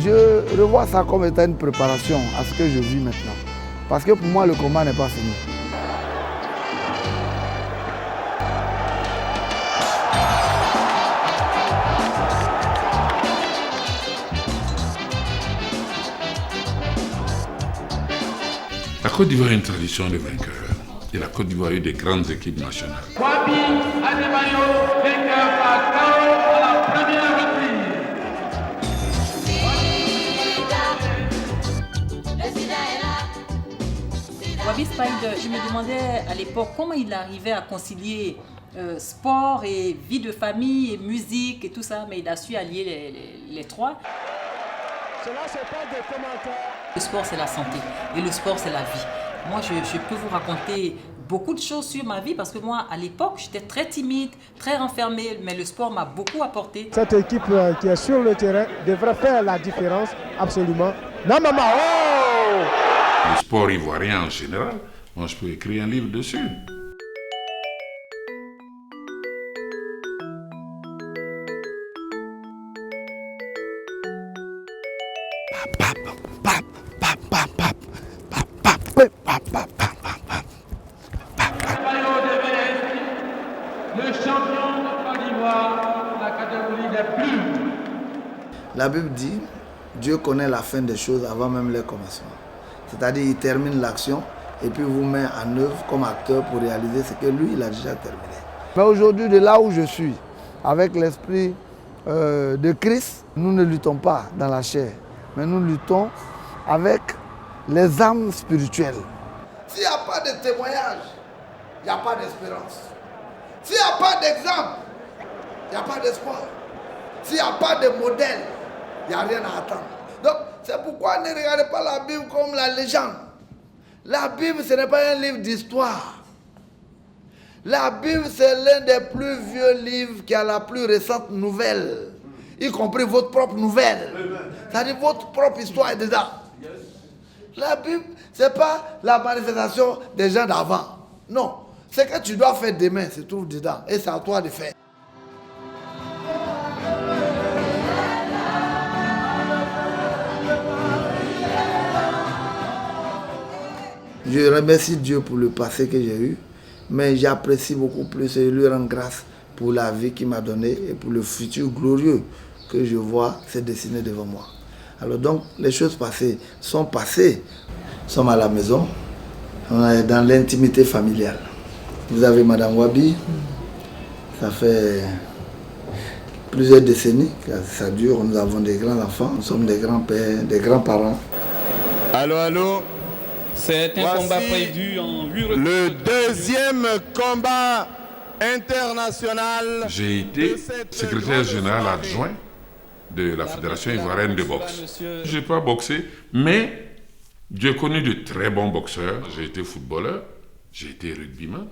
Je revois ça comme étant une préparation à ce que je vis maintenant. Parce que pour moi, le combat n'est pas fini. La Côte d'Ivoire a une tradition de vainqueurs. Et la Côte d'Ivoire a eu des grandes équipes nationales. Wabi Adebayo, vainqueur par KO à la première reprise. Wabi Spider, je me demandais à l'époque comment il arrivait à concilier sport et vie de famille et musique et tout ça, mais il a su allier les trois. Cela, c'est pas des commentaires. Le sport, c'est la santé et le sport, c'est la vie. Moi, je peux vous raconter beaucoup de choses sur ma vie parce que moi, à l'époque, j'étais très timide, très renfermée, mais le sport m'a beaucoup apporté. Cette équipe qui est sur le terrain devrait faire la différence, absolument. Non, maman, oh! Le sport ivoirien en général, moi, je peux écrire un livre dessus. Le champion de Côte d'Ivoire, la catégorie des plumes. La Bible dit, Dieu connaît la fin des choses avant même les commencements. C'est-à-dire, il termine l'action et puis vous met en œuvre comme acteur pour réaliser ce que lui, il a déjà terminé. Mais aujourd'hui, de là où je suis, avec l'esprit de Christ, nous ne luttons pas dans la chair, mais nous luttons avec les âmes spirituelles. S'il n'y a pas de témoignage, il n'y a pas d'espérance. S'il n'y a pas d'exemple, il n'y a pas d'espoir. S'il n'y a pas de modèle, il n'y a rien à attendre. Donc, c'est pourquoi ne regardez pas la Bible comme la légende. La Bible, ce n'est pas un livre d'histoire. La Bible, c'est l'un des plus vieux livres qui a la plus récente nouvelle, y compris votre propre nouvelle. C'est-à-dire votre propre histoire est dedans. La Bible, ce n'est pas la manifestation des gens d'avant. Non. Ce que tu dois faire demain se trouve dedans. Et c'est à toi de faire. Je remercie Dieu pour le passé que j'ai eu. Mais j'apprécie beaucoup plus et je lui rends grâce pour la vie qu'il m'a donnée et pour le futur glorieux que je vois se dessiner devant moi. Alors donc, les choses passées sont passées. Nous sommes à la maison, on est dans l'intimité familiale. Vous avez Madame Wabi, ça fait plusieurs décennies que ça dure. Nous avons des grands-enfants, nous sommes des grands-pères, des grands-parents. Allô, allô. C'est un combat prévu en 8 reprises. Le deuxième combat international. J'ai été secrétaire général adjoint de la Fédération ivoirienne de boxe. Je n'ai pas boxé, mais j'ai connu de très bons boxeurs. J'ai été footballeur, j'ai été rugbyman,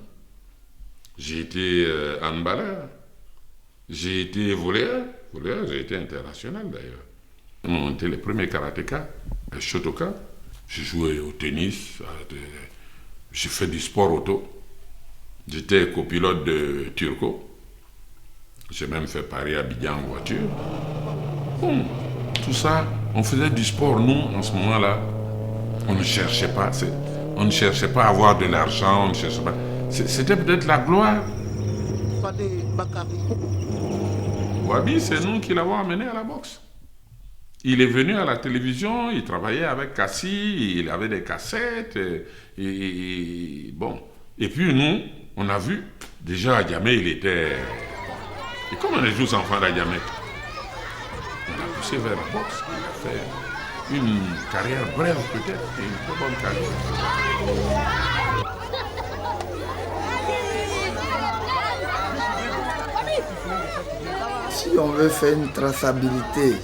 j'ai été handballeur, j'ai été volleyeur, j'ai été international d'ailleurs. On était les premiers karatékas à Shotokan. J'ai joué au tennis, j'ai fait du sport auto. J'étais copilote de Turco. J'ai même fait Paris-Abidjan en voiture. Tout ça, on faisait du sport. Nous, en ce moment-là, on ne cherchait pas. On ne cherchait pas à avoir de l'argent, on ne cherchait pas. C'était peut-être la gloire. Wabi, c'est nous qui l'avons amené à la boxe. Il est venu à la télévision, il travaillait avec Cassie, il avait des cassettes, bon. Et puis nous, on a vu, déjà Adjamé, il était... Et comme on est tous enfants d'Adjamé, on l'a poussé vers la boxe, il a fait une carrière brève peut-être, et une très bonne carrière. Si on veut faire une traçabilité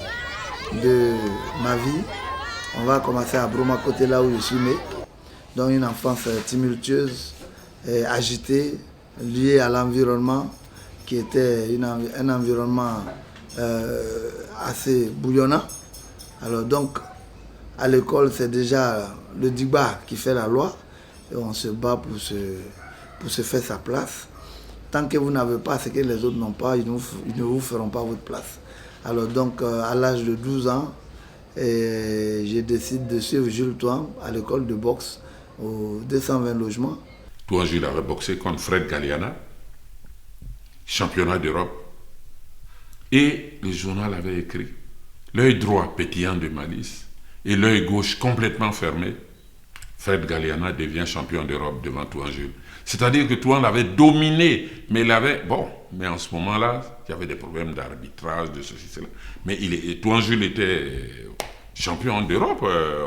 de ma vie, on va commencer à Broma côté là où je suis né. Donc une enfance tumultueuse, et agitée, liée à l'environnement qui était un environnement assez bouillonnant. Alors donc à l'école c'est déjà le Digba qui fait la loi et on se bat pour se faire sa place. Tant que vous n'avez pas ce que les autres n'ont pas, ils ne vous feront pas votre place. Alors donc à l'âge de 12 ans, Et je décide de suivre Jules Touan à l'école de boxe aux 220 logements. Touan Jules avait boxé contre Fred Galiana, championnat d'Europe. Et le journal avait écrit l'œil droit pétillant de malice et l'œil gauche complètement fermé. Fred Galiana devient champion d'Europe devant Touan Jules. C'est-à-dire que Touan l'avait dominé, mais il avait... Bon, mais en ce moment-là, il y avait des problèmes d'arbitrage, de ceci, cela. Mais Touan Jules était champion d'Europe,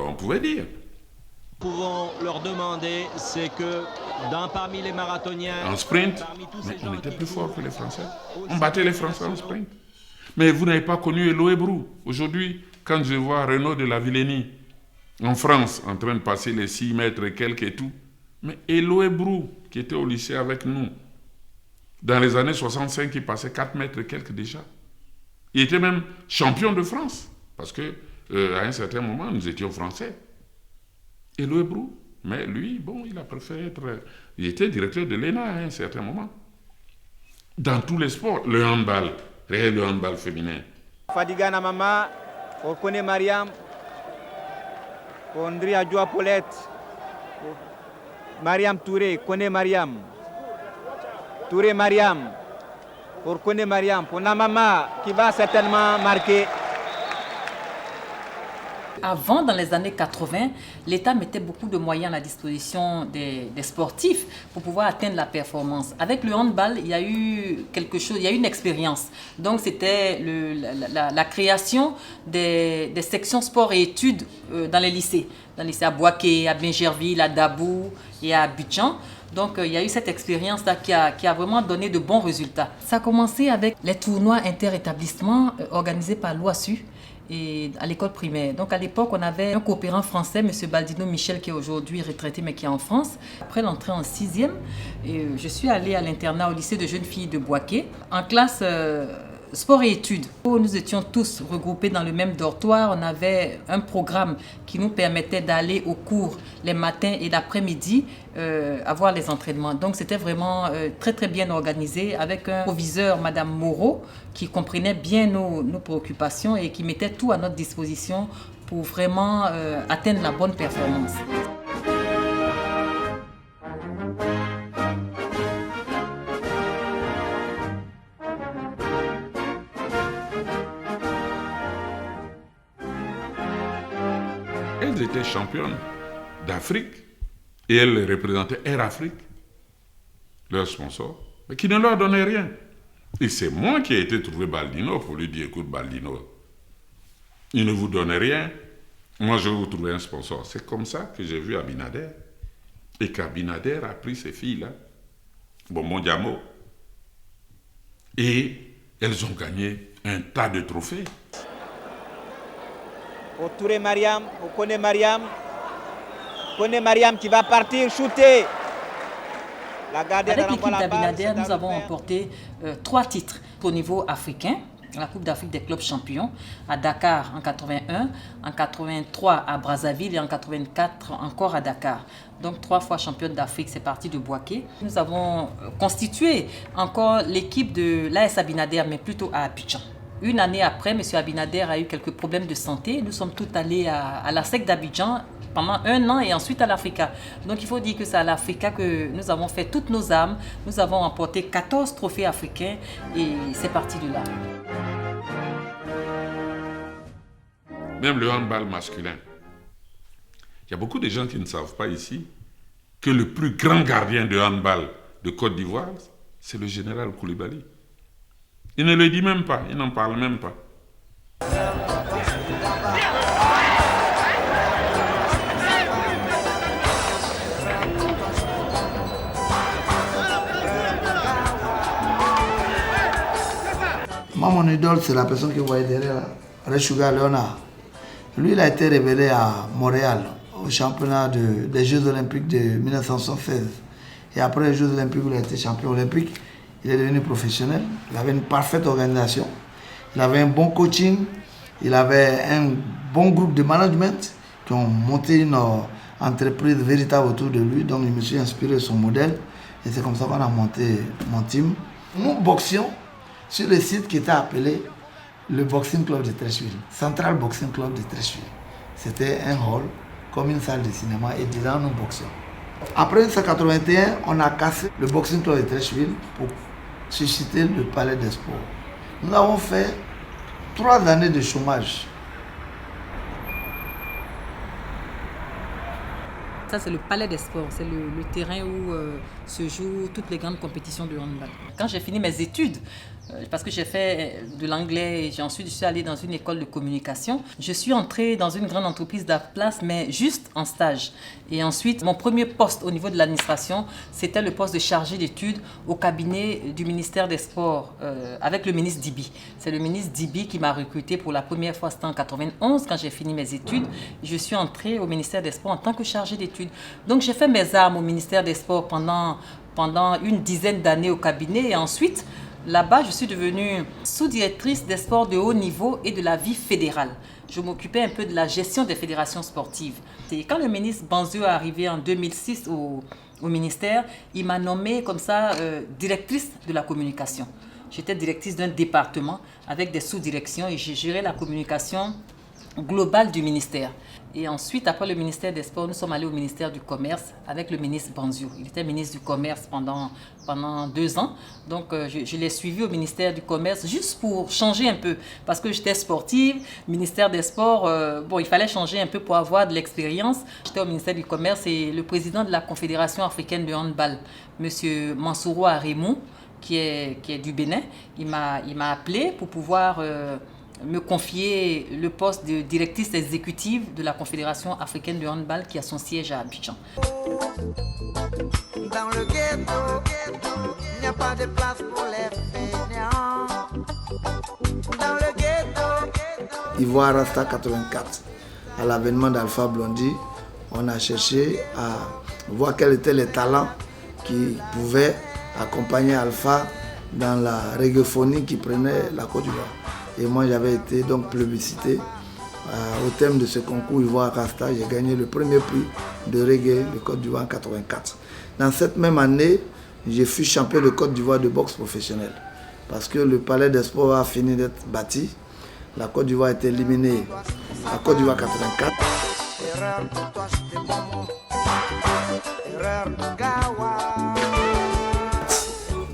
on pouvait dire. Nous pouvons leur demander, c'est que parmi les marathoniens... En sprint, mais on était plus fort que les Français. On battait les Français en sprint. Mais vous n'avez pas connu Eloé Brou. Aujourd'hui, quand je vois Renaud de la Villénie en France, en train de passer les 6 mètres et quelques et tout, mais Eloé Brou, qui était au lycée avec nous, dans les années 65, il passait 4 mètres et quelques déjà. Il était même champion de France, parce que à un certain moment, nous étions français. Eloé Brou, mais lui, bon, il a préféré être... Il était directeur de l'ENA à un certain moment. Dans tous les sports, le handball, le handball féminin. Fadigana Mama, on connaît Mariam, on dirait Adjoa Paulette, Mariam Touré, connaît Mariam. Touré Mariam, on connaît Mariam, pour la maman qui va certainement marquer. Avant, dans les années 80, l'État mettait beaucoup de moyens à la disposition des sportifs pour pouvoir atteindre la performance. Avec le handball, il y a eu quelque chose, il y a eu une expérience. Donc, c'était la création des sections sport et études dans les lycées. Dans les lycées à Boaké, à Bingerville, à Dabou et à Abidjan. Donc, il y a eu cette expérience-là qui a vraiment donné de bons résultats. Ça a commencé avec les tournois inter-établissements organisés par l'OASU et à l'école primaire. Donc, à l'époque, on avait un coopérant français, M. Baldino Michel, qui est aujourd'hui retraité, mais qui est en France. Après l'entrée en 6e, je suis allée à l'internat au lycée de jeunes filles de Boaké, en classe sport et études. Nous étions tous regroupés dans le même dortoir. On avait un programme qui nous permettait d'aller aux cours les matins et l'après-midi, avoir les entraînements. Donc, c'était vraiment très, très bien organisé avec un proviseur, Madame Moreau, qui comprenait bien nos préoccupations et qui mettait tout à notre disposition pour vraiment atteindre la bonne performance. Elles étaient championnes d'Afrique et elles représentaient Air Afrique, leur sponsor, mais qui ne leur donnait rien. Et c'est moi qui ai été trouver Baldino pour lui dire, écoute Baldino, il ne vous donne rien, moi je vais vous trouver un sponsor. C'est comme ça que j'ai vu Abinader. Et qu'Abinader a pris ces filles-là, Bonbon Diamo, et elles ont gagné un tas de trophées. Au Touré Mariam, on connaît Mariam qui va partir shooter. Avec l'équipe d'Abinader, nous avons remporté 3 titres au niveau africain. La Coupe d'Afrique des clubs champions à Dakar en 81, en 83 à Brazzaville et en 84 encore à Dakar. Donc 3 fois championne d'Afrique, c'est parti de Boaké. Nous avons constitué encore l'équipe de l'AS Abinader, mais plutôt à Abidjan. Une année après, M. Abinader a eu quelques problèmes de santé. Nous sommes tous allés à la SEC d'Abidjan pendant 1 an et ensuite à l'Africa. Donc il faut dire que c'est à l'Africa que nous avons fait toutes nos armes. Nous avons remporté 14 trophées africains et c'est parti de là. Même le handball masculin. Il y a beaucoup de gens qui ne savent pas ici que le plus grand gardien de handball de Côte d'Ivoire, c'est le général Koulibaly. Il ne le dit même pas, il n'en parle même pas. Moi, mon idole, c'est la personne que vous voyez derrière là, Reshuga Léonard. Lui, il a été révélé à Montréal, au championnat des Jeux Olympiques de 1976. Et après les Jeux Olympiques, où il a été champion olympique, il est devenu professionnel. Il avait une parfaite organisation. Il avait un bon coaching. Il avait un bon groupe de management qui ont monté une entreprise véritable autour de lui. Donc, je me suis inspiré de son modèle. Et c'est comme ça qu'on a monté mon team. Nous boxions sur le site qui était appelé Le boxing club de Treichville, Central Boxing Club de Treichville. C'était un hall, comme une salle de cinéma, et dedans nous boxions. Après 1981, on a cassé le boxing club de Treichville pour susciter le palais des sports. Nous avons fait 3 années de chômage. Ça, c'est le palais des sports, c'est le terrain où se jouent toutes les grandes compétitions de handball. Quand j'ai fini mes études, parce que j'ai fait de l'anglais et ensuite je suis allée dans une école de communication, je suis entrée dans une grande entreprise d'Artplace, mais juste en stage. Et ensuite, mon premier poste au niveau de l'administration, c'était le poste de chargé d'études au cabinet du ministère des Sports, avec le ministre Dibi. C'est le ministre Dibi qui m'a recrutée pour la première fois, c'était en 91, quand j'ai fini mes études. Je suis entrée au ministère des Sports en tant que chargée d'études. Donc j'ai fait mes armes au ministère des Sports pendant une dizaine d'années au cabinet. Et ensuite, là-bas, je suis devenue sous-directrice des sports de haut niveau et de la vie fédérale. Je m'occupais un peu de la gestion des fédérations sportives. Et quand le ministre Banzio est arrivé en 2006 au ministère, il m'a nommée comme ça directrice de la communication. J'étais directrice d'un département avec des sous-directions et j'ai géré la communication globale du ministère. Et ensuite, après le ministère des Sports, nous sommes allés au ministère du Commerce avec le ministre Banzio. Il était ministre du Commerce pendant 2 ans. Donc, je l'ai suivi au ministère du Commerce juste pour changer un peu. Parce que j'étais sportive, ministère des Sports, il fallait changer un peu pour avoir de l'expérience. J'étais au ministère du Commerce et le président de la Confédération africaine de handball, M. Mansouro Arimou, qui est du Bénin, il m'a appelé pour pouvoir me confier le poste de directrice exécutive de la Confédération africaine de handball qui a son siège à Abidjan. Dans le ghetto, il n'y a pas de place pour les fainéants. Dans le ghetto, Ivoire Rasta 84, à l'avènement d'Alpha Blondy, on a cherché à voir quels étaient les talents qui pouvaient accompagner Alpha dans la reggaephonie qui prenait la Côte d'Ivoire. Et moi, j'avais été donc plébiscité au thème de ce concours Ivoire Rasta. J'ai gagné le premier prix de reggae de Côte d'Ivoire en 84. Dans cette même année, j'ai fui champion de Côte d'Ivoire de boxe professionnelle. Parce que le palais des sports a fini d'être bâti. La Côte d'Ivoire a été éliminée à Côte d'Ivoire 84.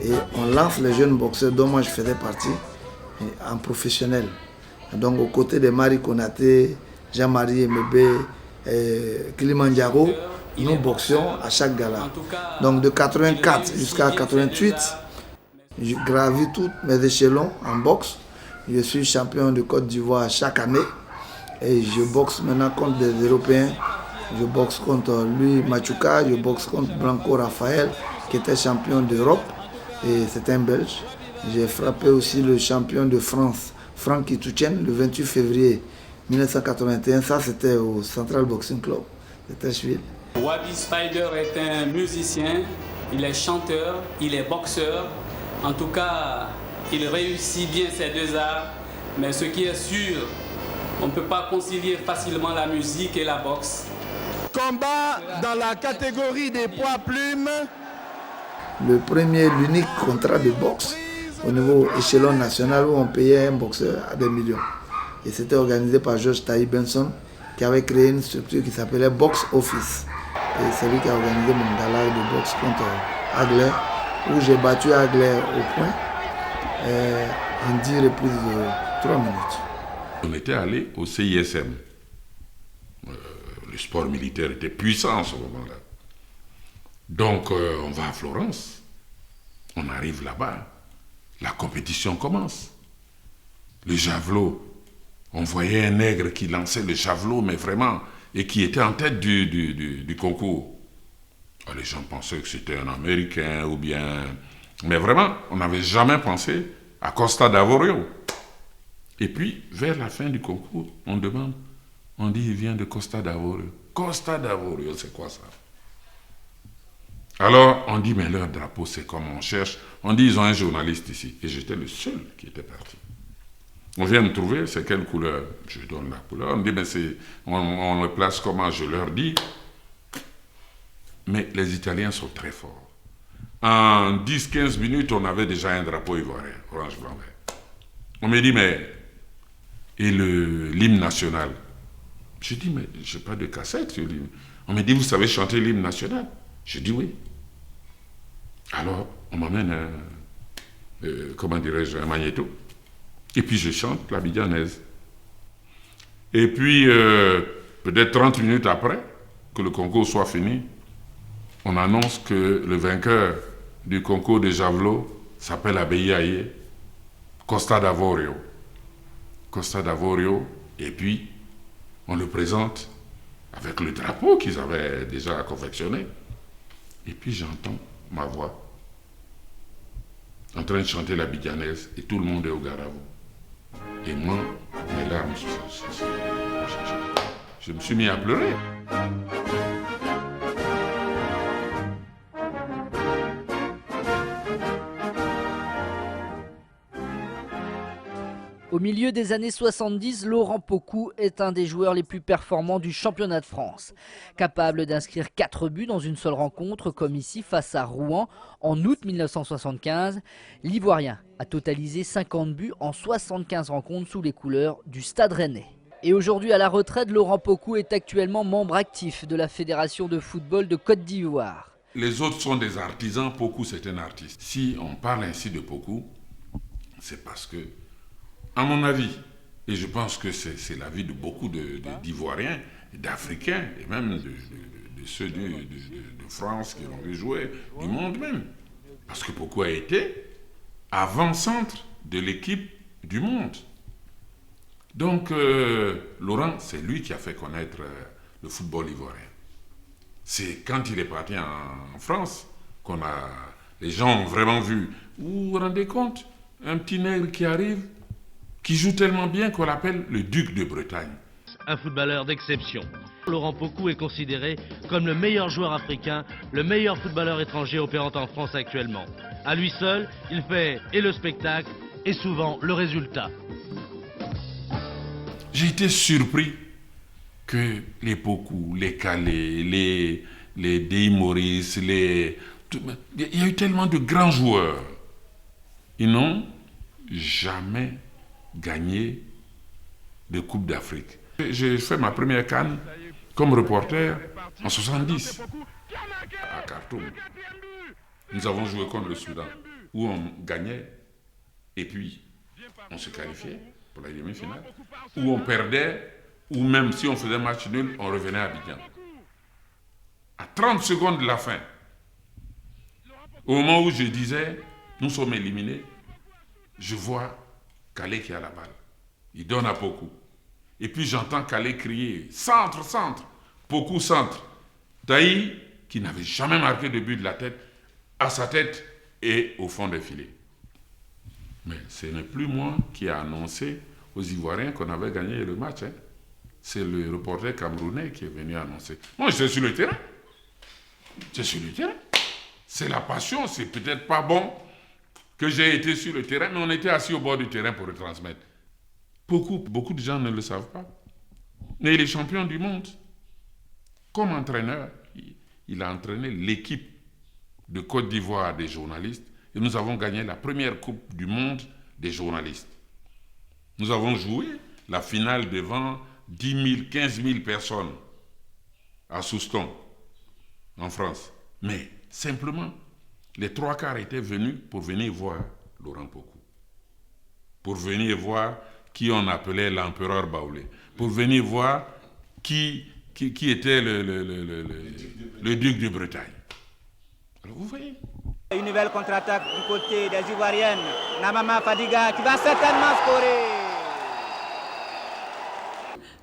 Et on lance les jeunes boxeurs dont moi je faisais partie en professionnel. Donc aux côtés de Marie Konaté, Jean-Marie Emebe, Kilimanjaro, nous boxions à chaque gala. Donc de 84 jusqu'à 88, j'ai gravi tous mes échelons en boxe. Je suis champion de Côte d'Ivoire chaque année et je boxe maintenant contre des Européens. Je boxe contre Louis Machuca, je boxe contre Blanco Raphaël qui était champion d'Europe et c'est un Belge. J'ai frappé aussi le champion de France, Franck Itouchen, le 28 février 1981. Ça, c'était au Central Boxing Club de Treichville. Wabi Spider est un musicien, il est chanteur, il est boxeur. En tout cas, il réussit bien ces 2 arts. Mais ce qui est sûr, on ne peut pas concilier facilement la musique et la boxe. Combat dans la catégorie des poids plumes. Le premier, l'unique contrat de boxe au niveau échelon national où on payait un boxeur à des millions. Et c'était organisé par George Taï Benson qui avait créé une structure qui s'appelait Box Office. Et c'est lui qui a organisé mon gala de boxe contre Agler, où j'ai battu Agler au point en 10 reprises de 3 minutes. On était allé au CISM. Le sport militaire était puissant en ce moment-là. Donc on va à Florence, on arrive là-bas. La compétition commence. Le javelot, on voyait un nègre qui lançait le javelot, mais vraiment, et qui était en tête du concours. Alors, les gens pensaient que c'était un Américain ou bien... Mais vraiment, on n'avait jamais pensé à Costa d'Avorio. Et puis, vers la fin du concours, on demande, on dit, il vient de Costa d'Avorio. Costa d'Avorio, c'est quoi ça? Alors, on dit, mais leur drapeau, c'est comme on cherche. On dit, ils ont un journaliste ici. Et j'étais le seul qui était parti. On vient me trouver, c'est quelle couleur? Je donne la couleur. On me dit, mais on le place comment? Je leur dis. Mais les Italiens sont très forts. En 10-15 minutes, on avait déjà un drapeau ivoirien, orange, blanc, vert. On me dit, mais et l'hymne national. J'ai dit, mais je n'ai pas de cassette sur l'hymne. On m'a dit, vous savez chanter l'hymne national? J'ai dit oui. Alors, on m'amène un magnéto. Et puis je chante l'abidjanaise. Et puis, peut-être 30 minutes après que le concours soit fini, on annonce que le vainqueur du concours de javelot s'appelle Abeyaye Costa d'Avorio. Costa d'Avorio, et puis on le présente avec le drapeau qu'ils avaient déjà confectionné. Et puis j'entends ma voix en train de chanter l'abidjanaise et tout le monde est au garabou. Et moi, mes larmes, je me suis mis à pleurer. Au milieu des années 70, Laurent Pokou est un des joueurs les plus performants du championnat de France. Capable d'inscrire 4 buts dans une seule rencontre, comme ici face à Rouen en août 1975, l'Ivoirien a totalisé 50 buts en 75 rencontres sous les couleurs du Stade Rennais. Et aujourd'hui à la retraite, Laurent Pokou est actuellement membre actif de la Fédération de football de Côte d'Ivoire. Les autres sont des artisans, Pokou c'est un artiste. Si on parle ainsi de Pokou, c'est parce que, à mon avis, et je pense que c'est l'avis de beaucoup d'Ivoiriens, d'Africains, et même de ceux de France qui ont vu jouer, du monde même. Parce que Pokou a été avant-centre de l'équipe du monde. Donc, Laurent, c'est lui qui a fait connaître le football ivoirien. C'est quand il est parti en France les gens ont vraiment vu. Vous vous rendez compte? Un petit nègre qui arrive, qui joue tellement bien qu'on l'appelle le duc de Bretagne. Un footballeur d'exception. Laurent Pokou est considéré comme le meilleur joueur africain, le meilleur footballeur étranger opérant en France actuellement. À lui seul, il fait et le spectacle et souvent le résultat. J'ai été surpris que les Pokou, les Calais, les Dey Maurice, il y a eu tellement de grands joueurs. Ils n'ont jamais gagné de Coupe d'Afrique. J'ai fait ma première CAN comme reporter en 70 à Khartoum. Nous avons joué contre le Soudan où on gagnait et puis on se qualifiait pour la demi-finale, où on perdait, ou même si on faisait match nul, on revenait à Abidjan. À 30 secondes de la fin, au moment où je disais nous sommes éliminés, je vois Calais qui a la balle. Il donne à Pokou. Et puis j'entends Calais crier « Centre, centre !» Pokou centre. Taï, qui n'avait jamais marqué de but de la tête, à sa tête et au fond des filets. Mais ce n'est plus moi qui ai annoncé aux Ivoiriens qu'on avait gagné le match. Hein. C'est le reporter camerounais qui est venu annoncer. Moi, j'étais sur le terrain. J'étais sur le terrain. C'est la passion, c'est peut-être pas bon que j'ai été sur le terrain, mais on était assis au bord du terrain pour le transmettre. Beaucoup de gens ne le savent pas. Mais il est champion du monde. Comme entraîneur, il a entraîné l'équipe de Côte d'Ivoire des journalistes et nous avons gagné la première Coupe du monde des journalistes. Nous avons joué la finale devant 10 000, 15 000 personnes à Souston, en France. Mais simplement, les trois quarts étaient venus pour venir voir Laurent Pokou. Pour venir voir qui on appelait l'empereur Baoulé. Pour venir voir qui était le duc de Bretagne. Alors vous voyez. Une nouvelle contre-attaque du côté des Ivoiriennes. Namama Fadiga qui va certainement scorer.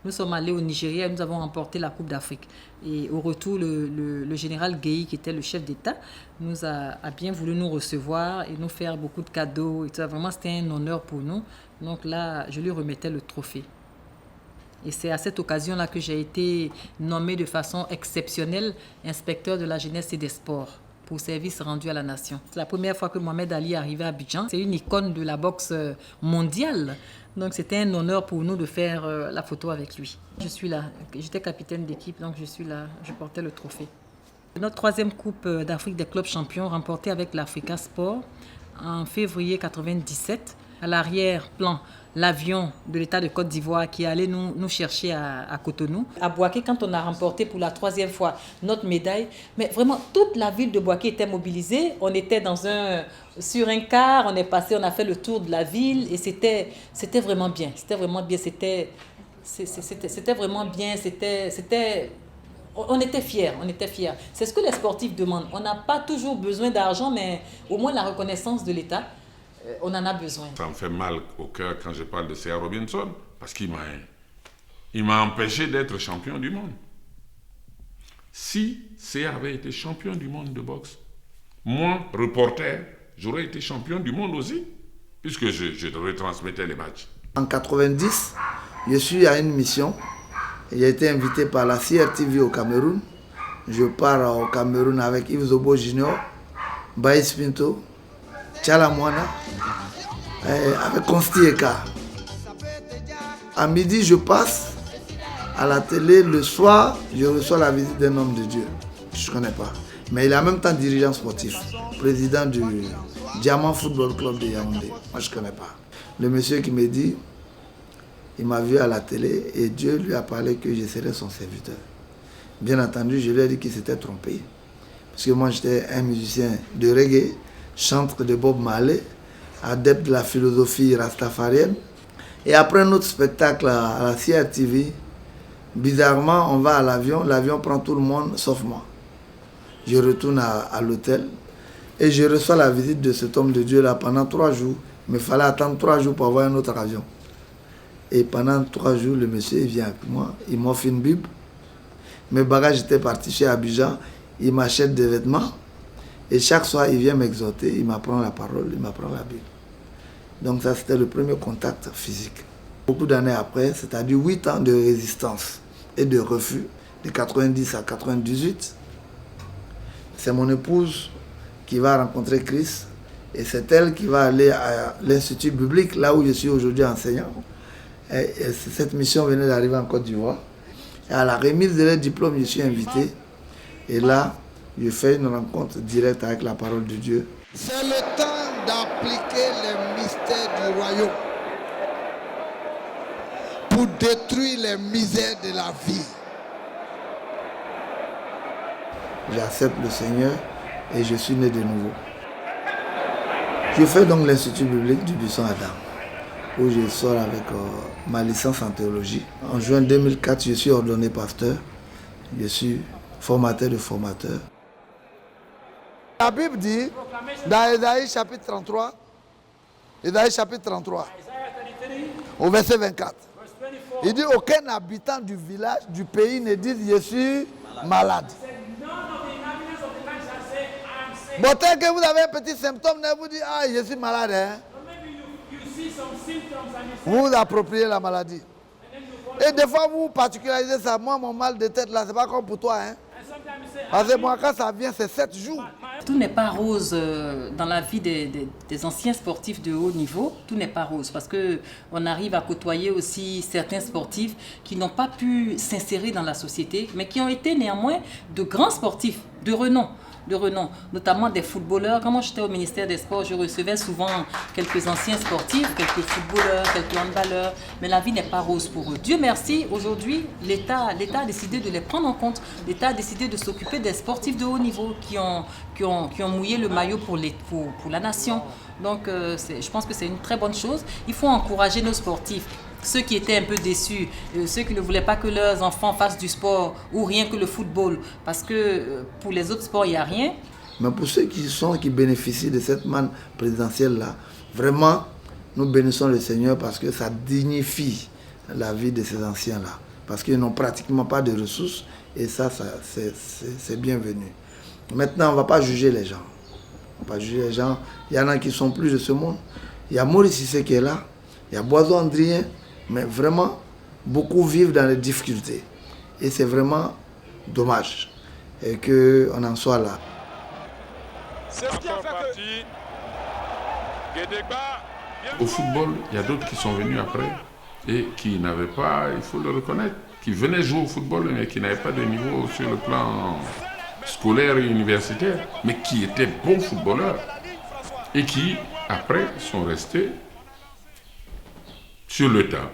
Nous sommes allés au Nigeria et nous avons remporté la Coupe d'Afrique. Et au retour, le général Gueye, qui était le chef d'État, a bien voulu nous recevoir et nous faire beaucoup de cadeaux. Et tout ça. Vraiment, c'était un honneur pour nous. Donc là, je lui remettais le trophée. Et c'est à cette occasion-là que j'ai été nommé de façon exceptionnelle inspecteur de la jeunesse et des sports pour service rendu à la nation. C'est la première fois que Mohamed Ali est arrivé à Abidjan. C'est une icône de la boxe mondiale. Donc c'était un honneur pour nous de faire la photo avec lui. Je suis là, j'étais capitaine d'équipe, donc je suis là, je portais le trophée. Notre troisième Coupe d'Afrique des clubs champions remportée avec l'Africa Sport en février 1997. à l'arrière-plan l'avion de l'État de Côte d'Ivoire qui allait nous chercher à Cotonou. À Bouaké, quand on a remporté pour la 3e fois notre médaille, mais vraiment toute la ville de Bouaké était mobilisée. On était sur un car, on a fait le tour de la ville et c'était vraiment bien. C'était vraiment bien. C'était vraiment bien. On était fiers. C'est ce que les sportifs demandent. On n'a pas toujours besoin d'argent, mais au moins la reconnaissance de l'État. On en a besoin. Ça me fait mal au cœur quand je parle de C.A. Robinson, parce qu'il m'a empêché d'être champion du monde. Si C.A. avait été champion du monde de boxe, moi, reporter, j'aurais été champion du monde aussi, puisque je retransmettais les matchs. En 90, je suis à une mission. J'ai été invité par la CRTV au Cameroun. Je pars au Cameroun avec Yves Zobo Junior, Baïs Pinto, Tchala Moana, avec Consti Eka. À midi, je passe à la télé. Le soir, je reçois la visite d'un homme de Dieu. Je ne connais pas. Mais il est en même temps dirigeant sportif, président du Diamant Football Club de Yaoundé. Moi, je ne connais pas. Le monsieur qui me dit, il m'a vu à la télé et Dieu lui a parlé que je serais son serviteur. Bien entendu, je lui ai dit qu'il s'était trompé. Parce que moi, j'étais un musicien de reggae, chantre de Bob Marley, adepte de la philosophie rastafarienne. Et après notre spectacle à la CRTV, bizarrement, on va à l'avion prend tout le monde sauf moi. Je retourne à l'hôtel et je reçois la visite de cet homme de Dieu-là pendant 3 jours. Il me fallait attendre 3 jours pour avoir un autre avion. Et pendant 3 jours, le monsieur il vient avec moi, il m'offre une Bible. Mes bagages étaient partis chez Abidjan, il m'achète des vêtements. Et chaque soir, il vient m'exhorter, il m'apprend la parole, il m'apprend la Bible. Donc ça, c'était le premier contact physique. Beaucoup d'années après, c'est-à-dire 8 ans de résistance et de refus, de 90 à 98, c'est mon épouse qui va rencontrer Christ et c'est elle qui va aller à l'Institut biblique, là où je suis aujourd'hui enseignant. Et cette mission venait d'arriver en Côte d'Ivoire. Et à la remise de leur diplôme, je suis invité. Et là, je fais une rencontre directe avec la parole de Dieu. C'est le temps d'appliquer les mystères du royaume pour détruire les misères de la vie. J'accepte le Seigneur et je suis né de nouveau. Je fais donc l'Institut biblique du Buisson Adam, où je sors avec ma licence en théologie. En juin 2004, je suis ordonné pasteur. Je suis formateur de formateurs. La Bible dit, dans Ésaïe chapitre 33, au verset 24, il dit, aucun habitant du village, du pays ne dit, je suis malade. Bon, tel que vous avez un petit symptôme, vous dites, ah, je suis malade. Hein? Vous vous appropriez la maladie. Et des fois, vous particularisez ça. Moi, mon mal de tête, là, c'est pas comme pour toi. Hein? Parce que moi, quand ça vient, c'est 7 jours. Tout n'est pas rose dans la vie des anciens sportifs de haut niveau. Tout n'est pas rose parce qu'on arrive à côtoyer aussi certains sportifs qui n'ont pas pu s'insérer dans la société, mais qui ont été néanmoins de grands sportifs de renom, notamment des footballeurs. Quand moi j'étais au ministère des Sports, je recevais souvent quelques anciens sportifs, quelques footballeurs, quelques handballeurs, mais la vie n'est pas rose pour eux. Dieu merci, aujourd'hui, l'État a décidé de les prendre en compte. L'État a décidé de s'occuper des sportifs de haut niveau qui ont mouillé le maillot pour la nation. Donc je pense que c'est une très bonne chose. Il faut encourager nos sportifs. Ceux qui étaient un peu déçus, ceux qui ne voulaient pas que leurs enfants fassent du sport ou rien que le football, parce que pour les autres sports, il n'y a rien. Mais pour ceux qui bénéficient de cette manne présidentielle-là, vraiment, nous bénissons le Seigneur parce que ça dignifie la vie de ces anciens-là. Parce qu'ils n'ont pratiquement pas de ressources et ça c'est bienvenu. Maintenant, on ne va pas juger les gens. On ne va pas juger les gens. Il y en a qui sont plus de ce monde. Il y a Maurice Cissé qui est là. Il y a Boiseau Andrien. Mais vraiment, beaucoup vivent dans les difficultés. Et c'est vraiment dommage qu'on en soit là. C'est ce qui a fait Au football, il y a d'autres qui sont venus après et qui n'avaient pas, il faut le reconnaître, qui venaient jouer au football mais qui n'avaient pas de niveau sur le plan scolaire et universitaire, mais qui étaient bons footballeurs et qui, après, sont restés Sur le tas,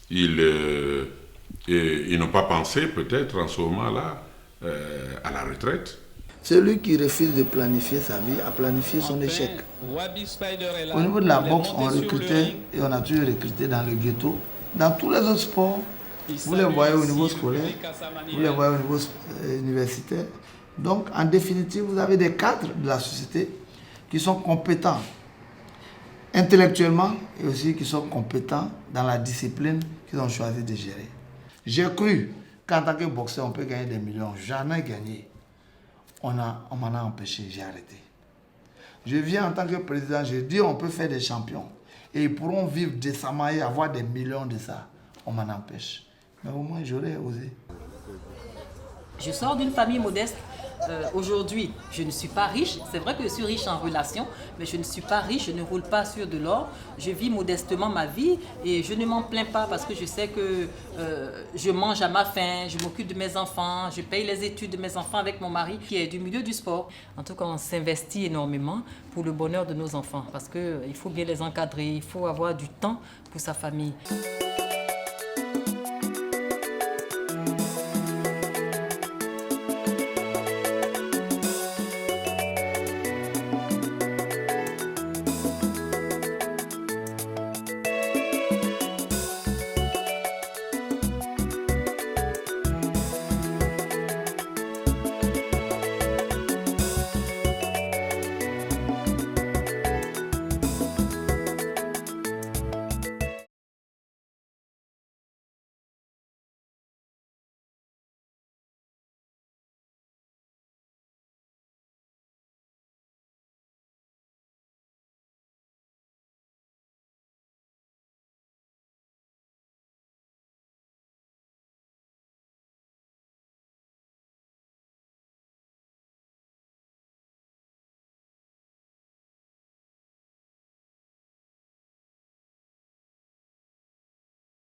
ils n'ont pas pensé peut-être en ce moment-là à la retraite. Celui qui refuse de planifier sa vie a planifié son échec. Au niveau de la boxe, on recrutait et on a toujours recruté dans le ghetto. Dans tous les autres sports, vous les voyez au niveau scolaire, vous les voyez au niveau universitaire. Donc, en définitive, vous avez des cadres de la société qui sont compétents intellectuellement et aussi qui sont compétents dans la discipline qu'ils ont choisi de gérer. J'ai cru qu'en tant que boxeur, on peut gagner des millions. J'en ai gagné. On m'en a empêché, j'ai arrêté. Je viens en tant que président, je dis on peut faire des champions. Et ils pourront vivre décemment et avoir des millions de ça. On m'en empêche. Mais au moins, j'aurais osé. Je sors d'une famille modeste. Aujourd'hui, je ne suis pas riche. C'est vrai que je suis riche en relations, mais je ne suis pas riche, je ne roule pas sur de l'or. Je vis modestement ma vie et je ne m'en plains pas parce que je sais que je mange à ma faim, je m'occupe de mes enfants, je paye les études de mes enfants avec mon mari qui est du milieu du sport. En tout cas, on s'investit énormément pour le bonheur de nos enfants parce qu'il faut bien les encadrer, il faut avoir du temps pour sa famille.